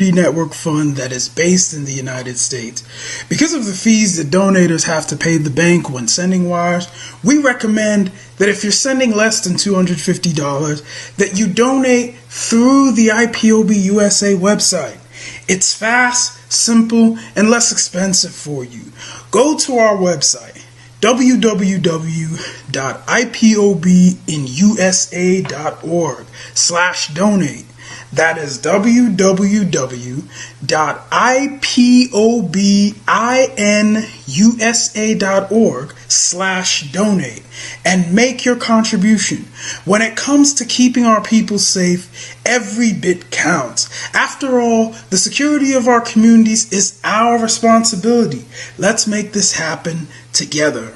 network fund that is based in the United States. Because of the fees that donators have to pay the bank when sending wires, we recommend that if you're sending less than $250, that you donate through the IPOB USA website. It's fast, simple, and less expensive for you. Go to our website, www.ipobinusa.org/donate. That is www.ipobinusa.org/donate and make your contribution. When it comes to keeping our people safe, every bit counts. After all, the security of our communities is our responsibility. Let's make this happen together.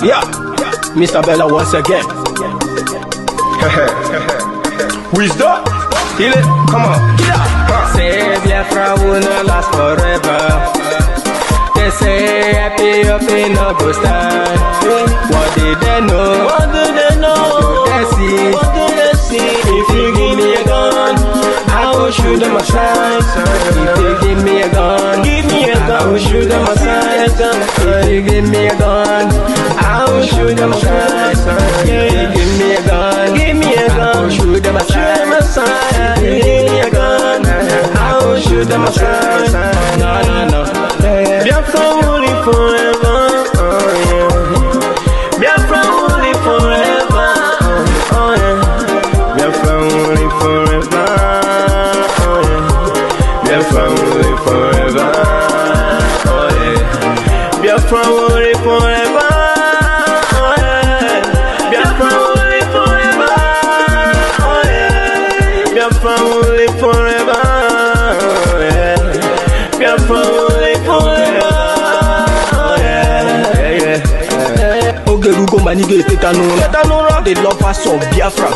Yeah, Mr. Bella once again. Wisdom, heal it, come on. Say Biafra will not last forever. They say happy up in no go stand. What did they know? What do they know? What do they see? What do they see? If you give me a gun, I will shoot them aside. If you give me a gun, give me a gun, I will shoot them aside. If you give me a gun, I will shoot them aside. If you give me a gun, give me a gun, I will shoot them aside. If you give me a gun, I will shoot them aside. No, no, no. Biafra will live forever. Oh yeah. Biafra will live forever. Oh yeah. Biafra will live forever. Oh yeah. Biafra will live forever. Oh yeah. Biafra will live forever. Biafra will live forever, yeah. Biafra will live forever, yeah. Ogerugo manige tetanura. The lovers of Biafra.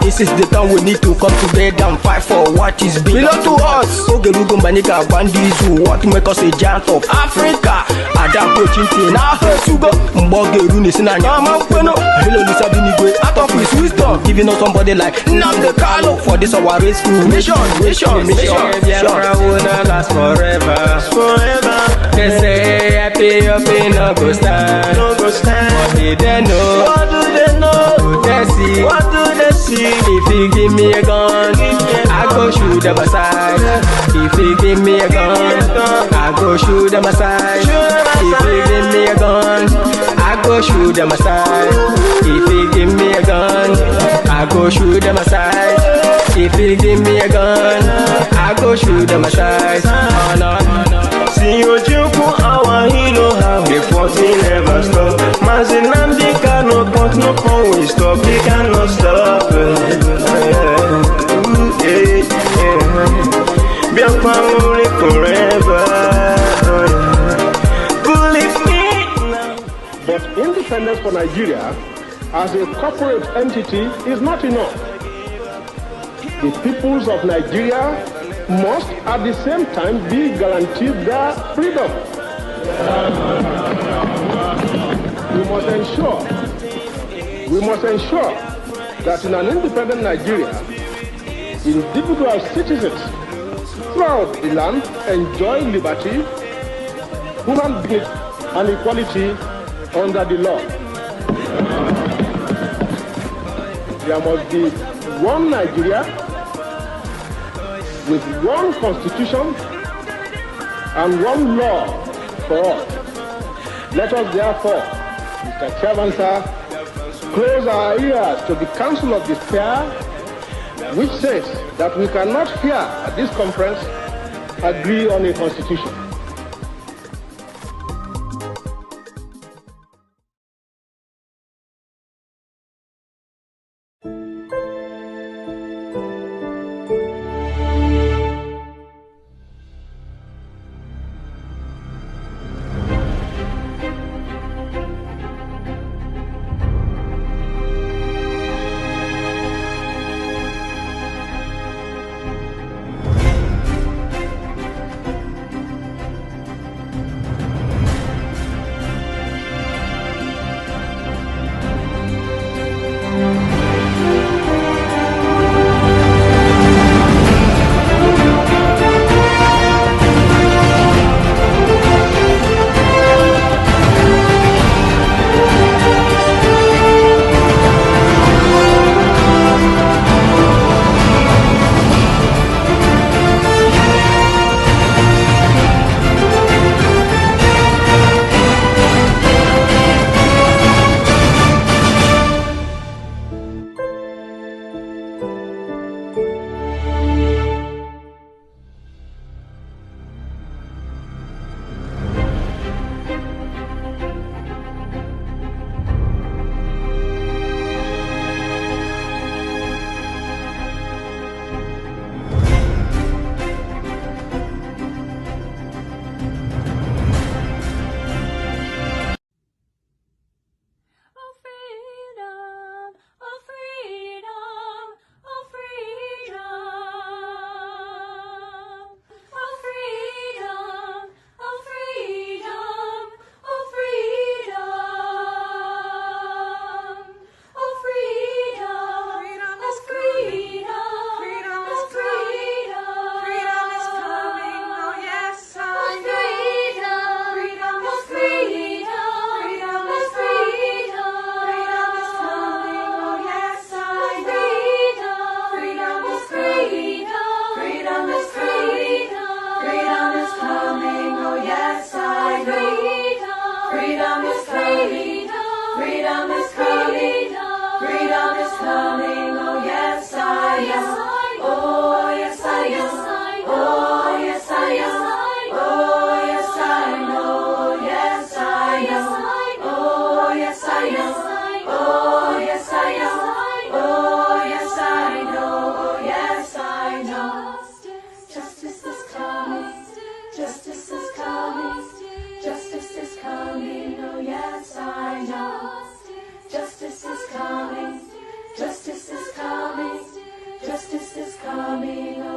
This is the time we need to come together and fight for what is belong to us. Ogerugo maniga bandits who want to make us a giant of Africa. Adam Pochinti na Sugo Mbogeru Nisina Nyama Kweno. Hello Lisa Binigwe, out of his wisdom, giving us somebody like Nnamdi Kanu for this our race mission. Biafra will not last forever. They say happy up in no go stand. What did they know? What do they know? What do they see? What do they see? If you give me a gun, I go shoot them aside. If you give me a gun, I go shoot them aside. If you give me a gun, I go shoot them aside. If you give me a gun, I go shoot them aside. If you give me a gun, I go shoot them aside. Oh no, no. See Ojukwu, our hero, how he fought, he never stopped. Nnamdi Kanu, but no one will stop, he cannot stop. Biafra will live forever. Believe me now. But independence for Nigeria as a corporate entity is not enough. The peoples of Nigeria must at the same time be guaranteed their freedom. We must ensure that in an independent Nigeria, individual citizens throughout the land enjoy liberty, human dignity, and equality under the law. There must be one Nigeria with one constitution and one law for all. Let us therefore, Mr. Chairman, sir, close our ears to the Council of Despair, which says that we cannot here at this conference agree on a constitution.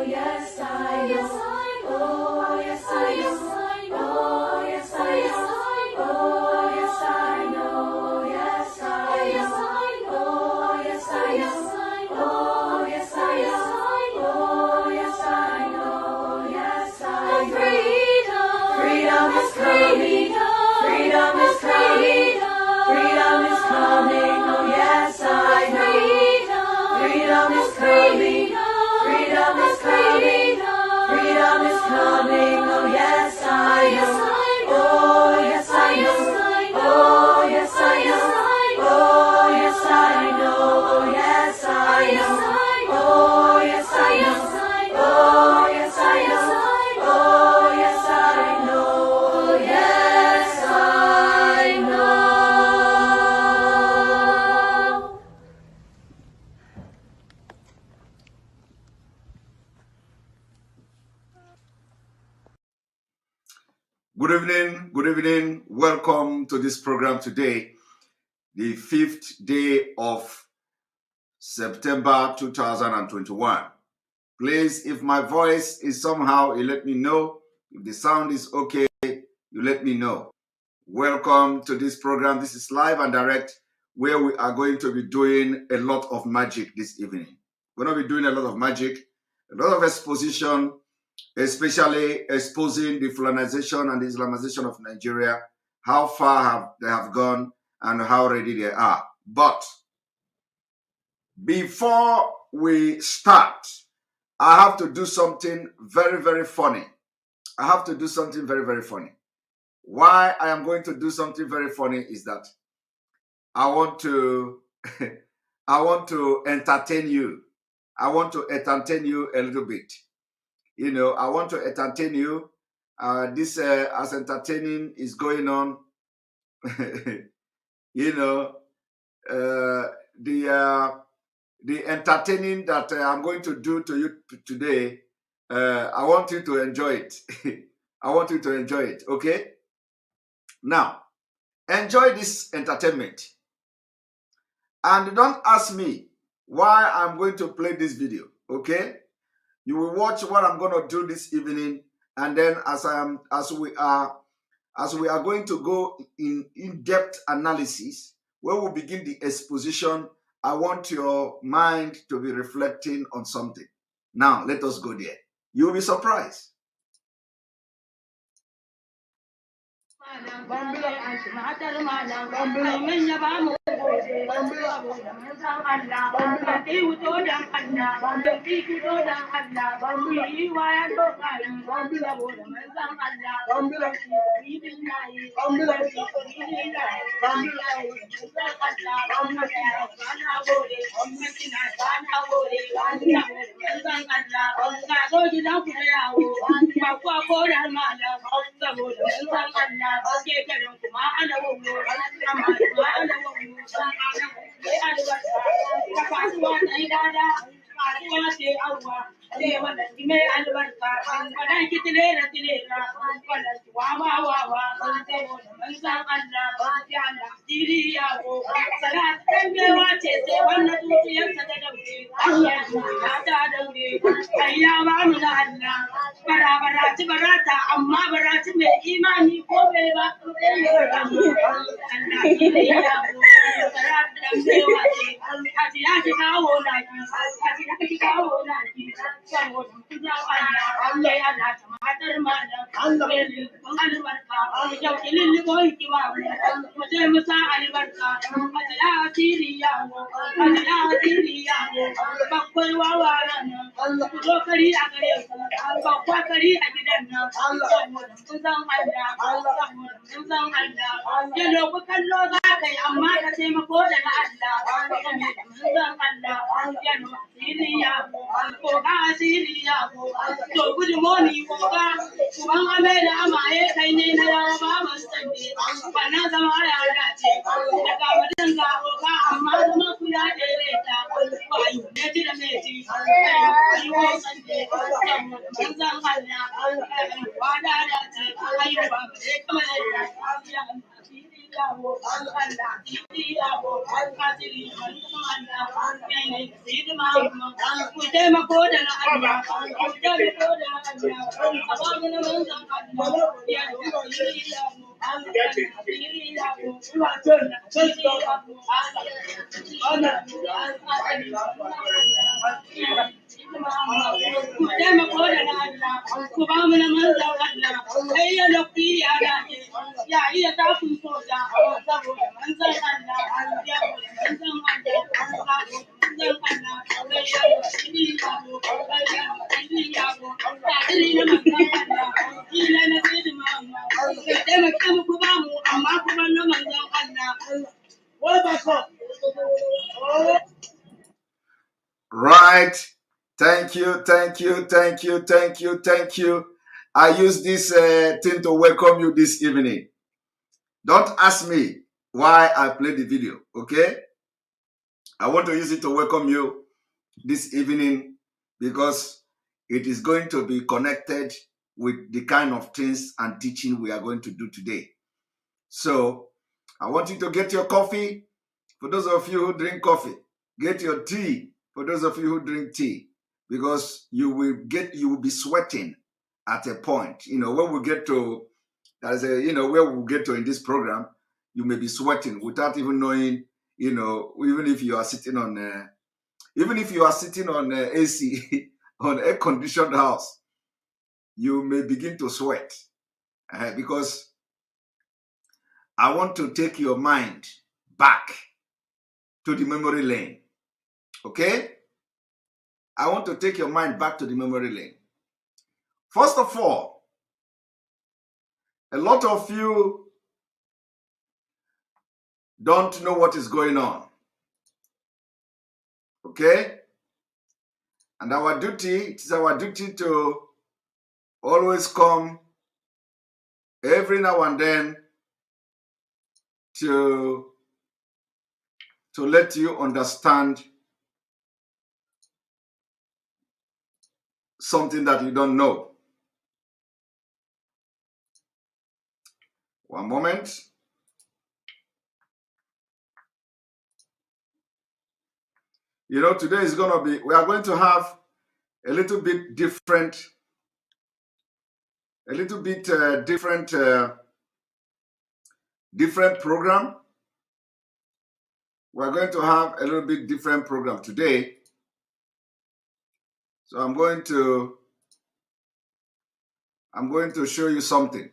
yes I know. Oh, yes I know. Oh, yes I know. Oh, yes I know. Yes I know. Oh, yes I know. Oh, yes I know. Oh, yes I know. Yes I know. Freedom is coming. Freedom is coming. Freedom is coming. Oh, yes I know. Freedom is coming. Freedom is coming. Freedom is coming. Oh, yes I know. Oh, yes I know. Oh, yes I know. Oh, yes I know. Oh, yes I know. Oh, yes I know. Oh, yes I know. Oh, yes I know. Oh, yes I know. Good evening, good evening. Welcome to this program today, the 5th day of September 2021. Please, if my voice is somehow, you let me know. If the sound is okay, you let me know. Welcome to this program. This is live and direct, where we are going to be doing a lot of magic this evening. We're going to be doing a lot of magic, a lot of exposition, especially exposing the Fulanization and the Islamization of Nigeria, how far they have gone and how ready they are. But before we start, I have to do something very, very funny. I have to do something very, very funny. Why I am going to do something very funny is that I want to I want to entertain you. I want to entertain you a little bit. You know, I want to entertain you. This as entertaining is going on. You know, the entertaining that I'm going to do to you today. I want you to enjoy it. I want you to enjoy it. Okay. Now, enjoy this entertainment, and don't ask me why I'm going to play this video. Okay. You will watch what I'm going to do this evening, and then as we are going to go in-depth analysis, when we begin the exposition, I want your mind to be reflecting on something. Now, let us go there. You will be surprised. Right. Thank you, thank you, thank you, thank you, thank you. I use this thing to welcome you this evening. Don't ask me why I played the video, okay? I want to use it to welcome you this evening because it is going to be connected with the kind of things and teaching we are going to do today. So I want you to get your coffee. For those of you who drink coffee, get your tea. For those of you who drink tea, because you will be sweating at a point. You know, when we get to, where we'll get to in this program, you may be sweating without even knowing, even if you are sitting on AC, on air conditioned house, you may begin to sweat because I want to take your mind back to the memory lane. Okay? I want to take your mind back to the memory lane. First of all, a lot of you don't know what is going on. Okay? And it is our duty to always come every now and then to let you understand something that you don't know. One moment. Today is we are going to have a little bit different, different program. We're going to have a little bit different program today. So I'm going to show you something.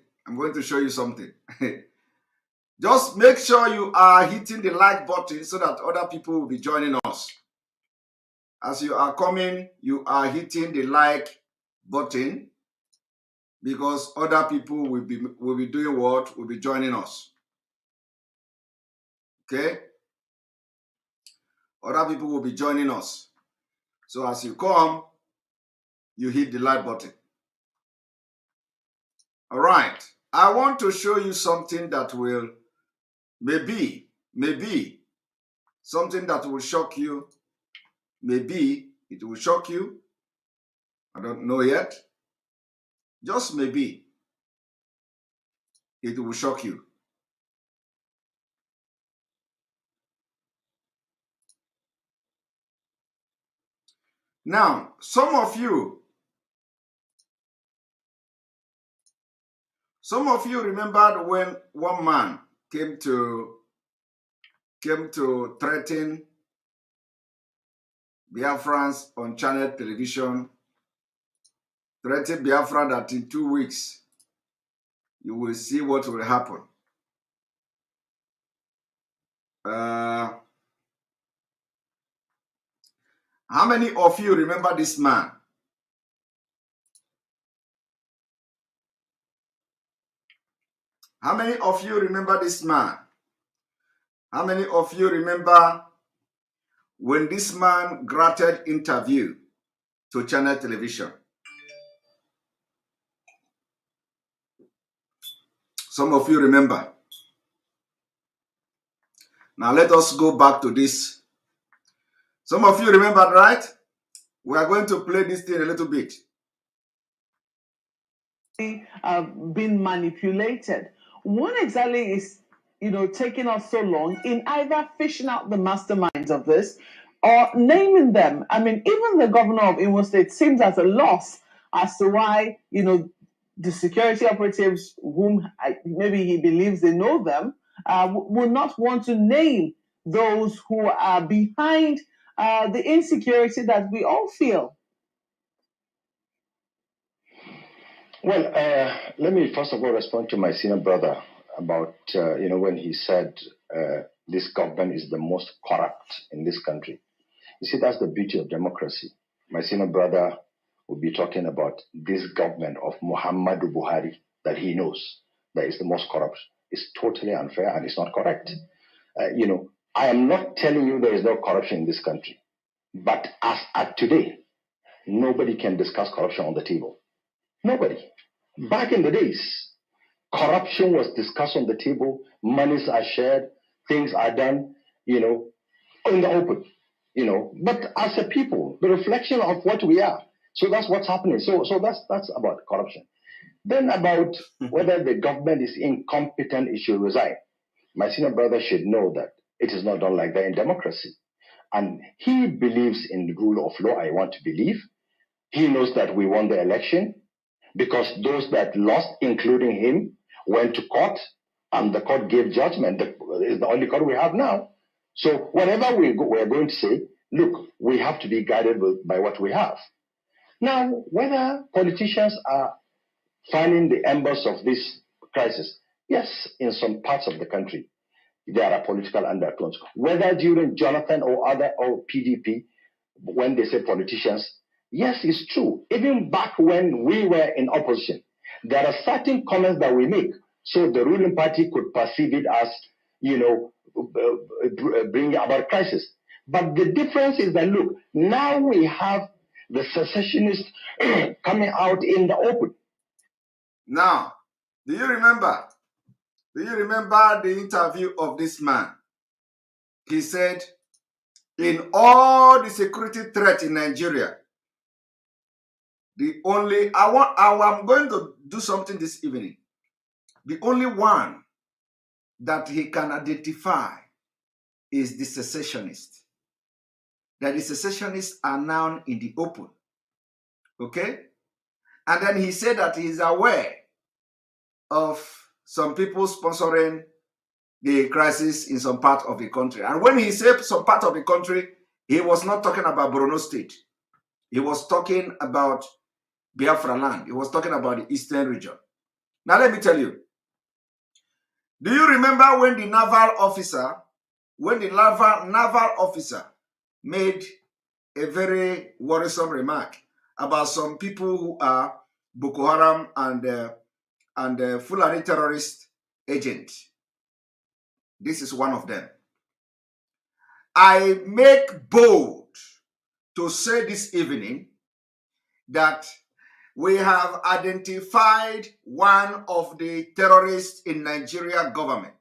Just make sure you are hitting the like button so that other people will be joining us. As you are coming, you are hitting the like button because other people will be doing what? Will be joining us. Okay? Other people will be joining us. So as you come, you hit the like button. All right. I want to show you something that will maybe something that will shock you. Maybe it will shock you. I don't know yet. Just maybe it will shock you. Now, some of you remembered when one man came to threaten Biafrans on channel television, threatened Biafra that in 2 weeks you will see what will happen. How many of you remember this man? How many of you remember this man? How many of you remember when this man granted interview to channel television? Some of you remember. Now let us go back to this. Some of you remember, right? We are going to play this thing a little bit. Being manipulated. What exactly is taking us so long in either fishing out the masterminds of this or naming them. I mean, even the governor of Imo State seems at a loss as to why, the security operatives, whom maybe he believes they know them, will not want to name those who are behind the insecurity that we all feel. Well, let me first of all respond to my senior brother about, when he said this government is the most corrupt in this country. You see, that's the beauty of democracy. My senior brother will be talking about this government of Muhammadu Buhari that he knows that is the most corrupt. It's totally unfair and it's not correct. I am not telling you there is no corruption in this country, but as at today, nobody can discuss corruption on the table. Nobody. Back in the days, corruption was discussed on the table, monies are shared, things are done, in the open, But as a people, the reflection of what we are. So that's what's happening. So that's about corruption. Then about whether the government is incompetent, it should resign. My senior brother should know that it is not done like that in democracy. And he believes in the rule of law. I want to believe. He knows that we won the election because those that lost, including him, went to court and the court gave judgment. It's the only court we have now. So whatever we're going to say, look, we have to be guided by what we have. Now, whether politicians are finding the embers of this crisis, yes, in some parts of the country, there are political undertones. Whether during Jonathan or PDP, when they say politicians, yes, it's true. Even back when we were in opposition, there are certain comments that we make, so the ruling party could perceive it as, bringing about crisis. But the difference is that, look, now we have the secessionists coming out in the open. Now, do you remember the interview of this man? He said, in all the security threat in Nigeria, I'm going to do something this evening. The only one that he can identify is the secessionists. That the secessionists are now in the open. Okay? And then he said that he is aware of some people sponsoring the crisis in some part of the country. And when he said some part of the country, he was not talking about Borno State. He was talking about Biafra land. He was talking about the eastern region. Now let me tell you. Do you remember when the naval officer made a very worrisome remark about some people who are Boko Haram and Fulani terrorist agents? This is one of them. I make bold to say this evening that we have identified one of the terrorists in Nigeria government.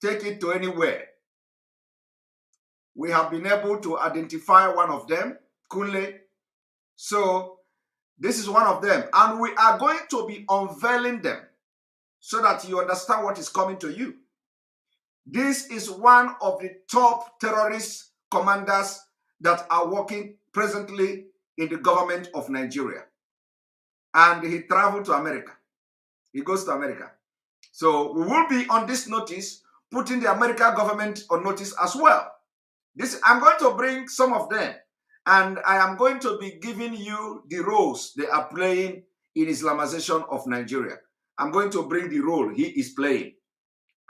Take it to anywhere. We have been able to identify one of them, Kunle. So this is one of them. And we are going to be unveiling them so that you understand what is coming to you. This is one of the top terrorist commanders that are working presently in the government of Nigeria. And he traveled to America. He goes to America. So we will be on this notice, putting the American government on notice as well. I'm going to bring some of them, and I am going to be giving you the roles they are playing in Islamization of Nigeria. I'm going to bring the role he is playing.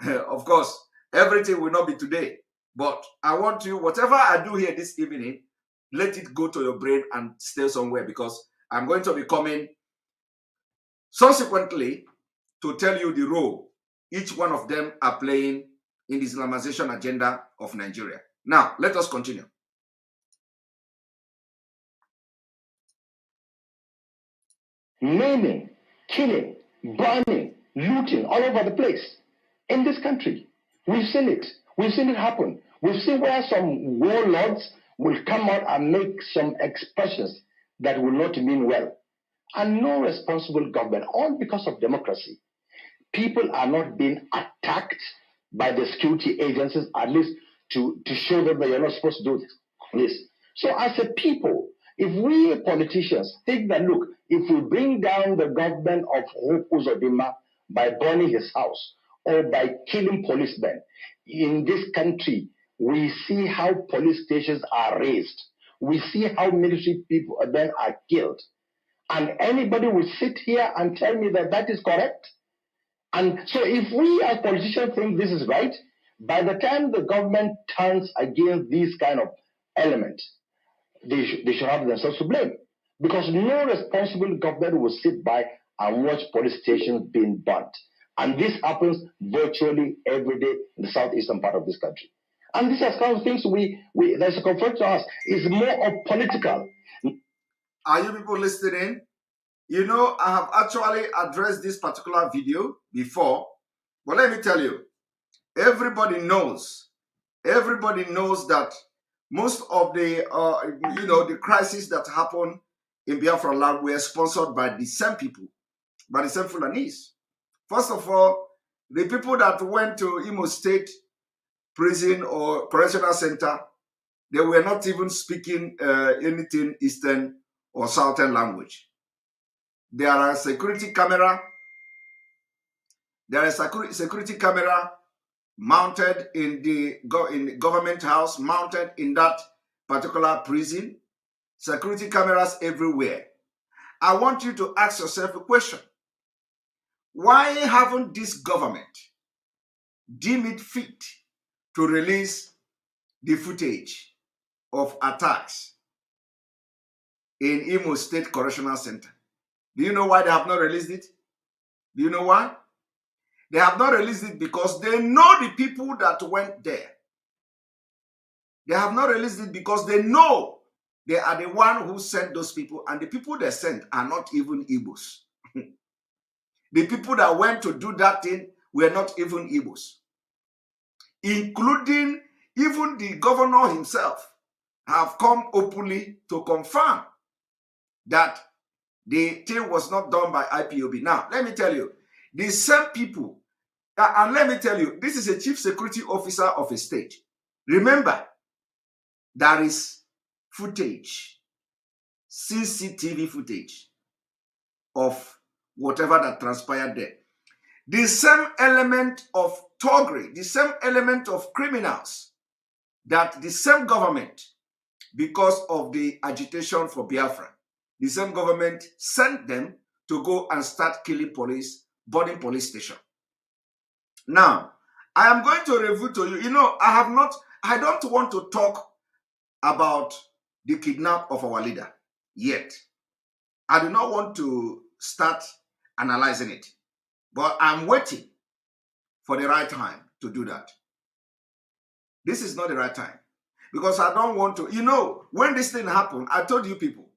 Of course, everything will not be today, but I want you, whatever I do here this evening, let it go to your brain and stay somewhere, because I'm going to be coming subsequently to tell you the role each one of them are playing in the Islamization agenda of Nigeria. Now, let us continue. Naming, killing, burning, looting all over the place in this country. We've seen it. We've seen it happen. We've seen where some warlords will come out and make some expressions that will not mean well. And no responsible government, all because of democracy. people are not being attacked by the security agencies, at least to show them that you're not supposed to do this. So as a people, if we politicians think that, look, if we bring down the government of Hope Uzodinma by burning his house or by killing policemen, in this country, we see how police stations are razed. We see how military people then are killed. And anybody will sit here and tell me that that is correct? And so if we as politicians think this is right, by the time the government turns against these kind of elements, they should have themselves to blame. Because no responsible government will sit by and watch police stations being burnt. And this happens virtually every day in the southeastern part of this country. And these are kind of things there's a comfort to us. It's more of political. Are you people listening? You know, I have actually addressed this particular video before, but let me tell you, everybody knows that most of the, the crises that happen in Biafra land were sponsored by the same people, by the same Fulanese. First of all, the people that went to Imo State prison or correctional center, they were not even speaking anything Eastern or Southern language. There are a security camera. There is a security camera mounted in the government house, mounted in that particular prison. Security cameras everywhere. I want you to ask yourself a question. Why haven't this government deemed it fit to release the footage of attacks in Imo State Correctional Center? Do you know why they have not released it? Do you know why? They have not released it because they know the people that went there. They have not released it because they know they are the one who sent those people, and the people they sent are not even Igbos. The people that went to do that thing were not even Igbos. Including even the governor himself have come openly to confirm that the thing was not done by IPOB. Now, let me tell you, the same people, and let me tell you, this is a chief security officer of a state. Remember, there is footage, CCTV footage of whatever that transpired there. The same element of thuggery, the same element of criminals that the same government, because of the agitation for Biafra, the same government sent them to go and start killing police, burning police station. Now, I am going to review to you, I don't want to talk about the kidnap of our leader yet. I do not want to start analyzing it, but I'm waiting for the right time to do that. This is not the right time because I don't want to, when this thing happened, I told you people,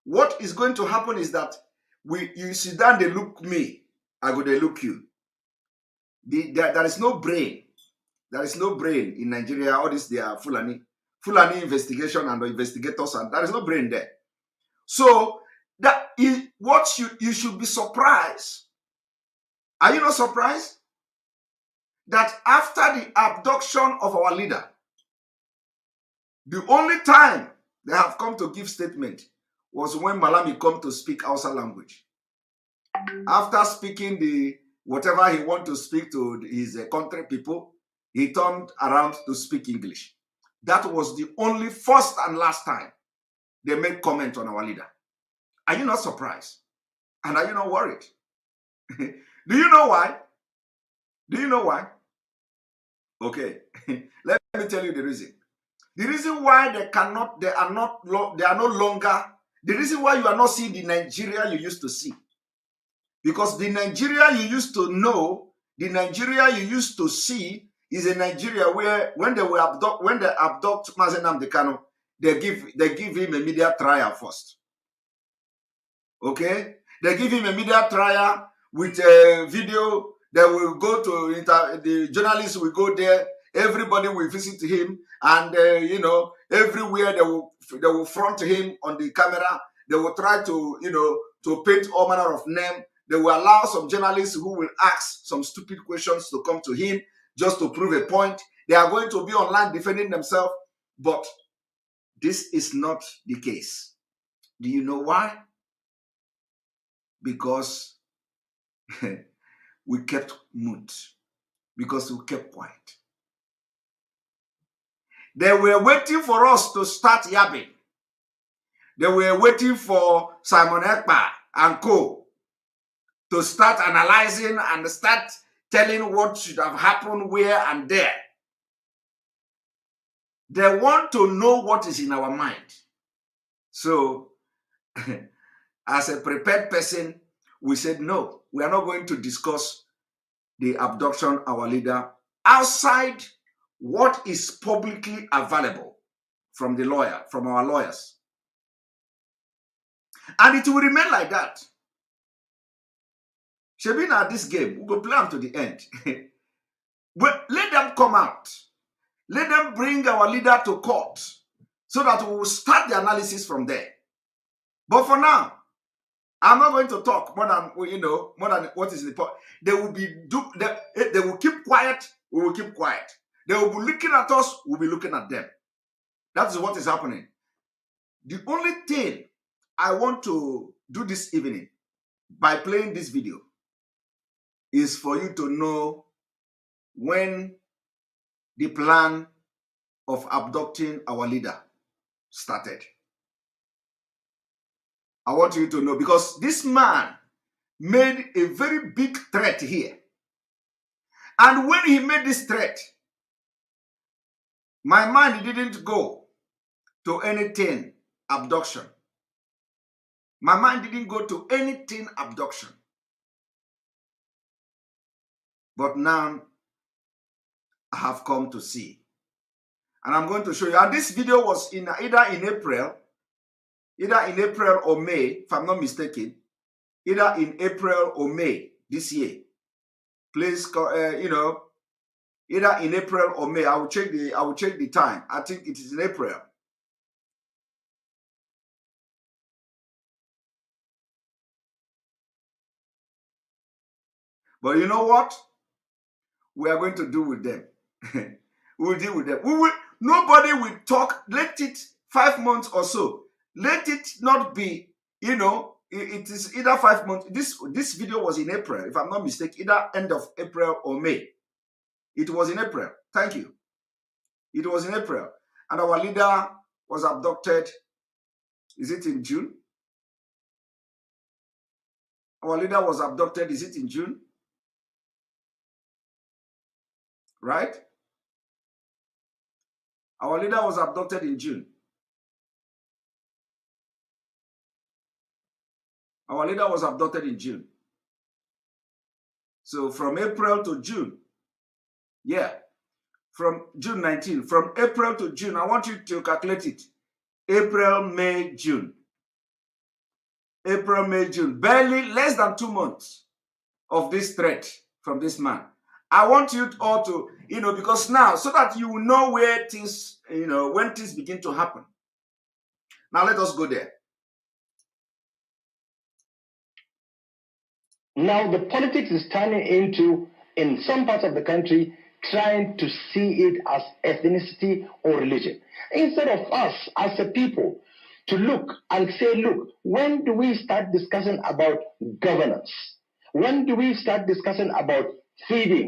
what is going to happen is that you sit down, they look me, I go, they look you. There is no brain. There is no brain in Nigeria. All this, they are Fulani investigation and the investigators, and there is no brain there. So that is what you should be surprised. Are you not surprised that after the abduction of our leader, the only time they have come to give statement was when Malami come to speak Hausa language. After speaking whatever he want to speak to his country people, he turned around to speak English. That was the only first and last time they made comment on our leader. Are you not surprised? And are you not worried? Do you know why? Do you know why? Okay, let me tell you the reason. The reason why they are no longer, the reason why you are not seeing the Nigeria you used to see. Because the Nigeria you used to know, the Nigeria you used to see is a Nigeria where when they abduct Mazen Nnamdi Kanu, they give him a media trial first. Okay? They give him a media trial with a video. They will go to the journalists will go there. Everybody will visit him, and everywhere they will front him on the camera. They will try to to paint all manner of name They will allow some journalists who will ask some stupid questions to come to him just to prove a point. They are going to be online defending themselves. But this is not the case. Do you know why? Because we kept mute. Because we kept quiet. They were waiting for us to start yapping. They were waiting for Simon Ekpa and co. to start analyzing and start telling what should have happened where and there. They want to know what is in our mind. So, as a prepared person, we said, no, we are not going to discuss the abduction of our leader outside what is publicly available from our lawyers. And it will remain like that. Shabina, this game, we will play them to the end. But let them come out. Let them bring our leader to court so that we will start the analysis from there. But for now, I'm not going to talk more than what is the point. They will they will keep quiet, we will keep quiet. They will be looking at us, we'll be looking at them. That is what is happening. The only thing I want to do this evening by playing this video is for you to know when the plan of abducting our leader started. I want you to know, because this man made a very big threat here. And when he made this threat, my mind didn't go to anything abduction. My mind didn't go to anything abduction. But now I have come to see. And I'm going to show you. And this video was either in April or May, if I'm not mistaken. Either in April or May this year. Please, either in April or May. I will check the time. I think it is in April. But you know what? We are going to do with them. We will deal with them. Nobody will talk. Let it 5 months or so. Let it not be, it is either 5 months. This video was in April, if I'm not mistaken, either end of April or May. It was in April. Thank you. It was in April. And our leader was abducted. Is it in June? Our leader was abducted. Is it in June? Right? Our leader was abducted in June. Our leader was abducted in June. So from April to June, from June 19, from April to June, I want you to calculate it. April, May, June. April, May, June. Barely less than 2 months of this threat from this man. I want you all to, because now, so that you will know where things, when things begin to happen. Now let us go there. Now the politics is turning into, in some parts of the country, trying to see it as ethnicity or religion. Instead of us as a people to look and say, look, when do we start discussing about governance? When do we start discussing about feeding?